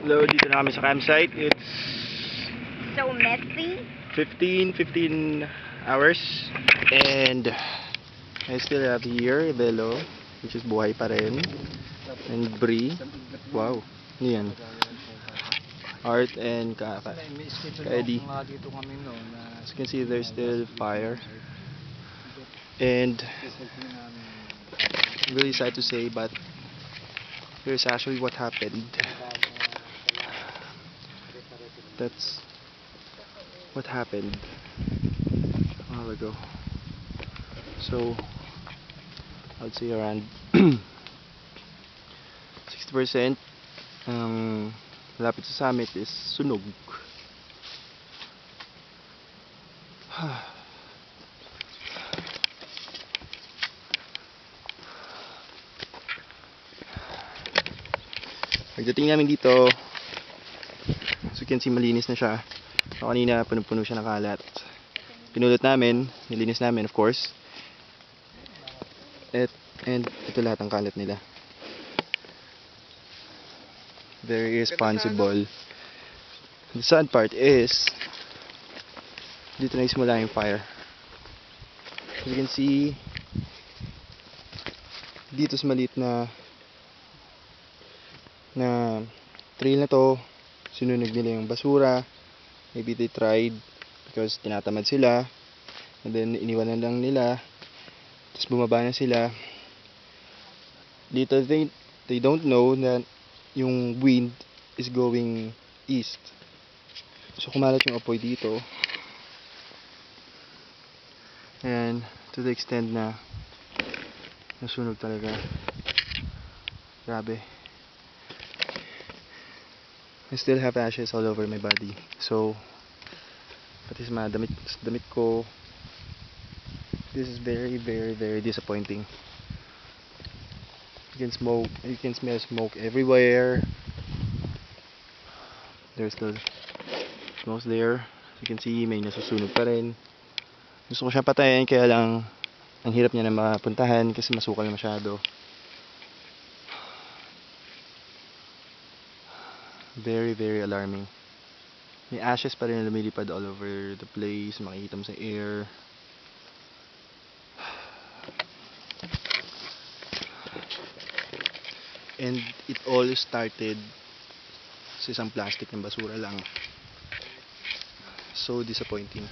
Hello, dito na kami sa campsite. It's So messy. 15 hours. And I still have here Velo, which is buhay pa rin. And Bree. Wow. Ano yan? Art and Eddie. As you can see, there's still fire. And I'm really sad to say, but here's actually what happened. That's what happened a while ago. So I'd say around 60% ang malapit sa summit is sunog. Pagdating namin dito, as you can see, malinis na siya. So, kanina puno-puno siya ng kalat. Pinulot namin, nilinis namin of course. And ito lahat ng kalat nila. Very responsible. The sad part is dito na isimula yung fire. As you can see, dito sa maliit na trail na to, sinunog nila yung basura. Maybe they tried because tinatamad sila, and then iniwan na lang nila, tapos bumaba na sila dito. They don't know that yung wind is going east, so kumalat yung apoy dito, and to the extent na nasunog talaga. Grabe. I still have ashes all over my body. So, pati sa mga damit ko. This is very, very, very disappointing. You can smell smoke everywhere. There's still smoke there. As you can see, may nasusunog pa rin. Gusto ko siyang patayin, kaya lang ang hirap niya na mapuntahan kasi masukal masyado. Very, very alarming. May ashes pa rin na lumilipad all over the place. Makikita mo sa air. And it all started sa isang plastic ng basura lang. So disappointing.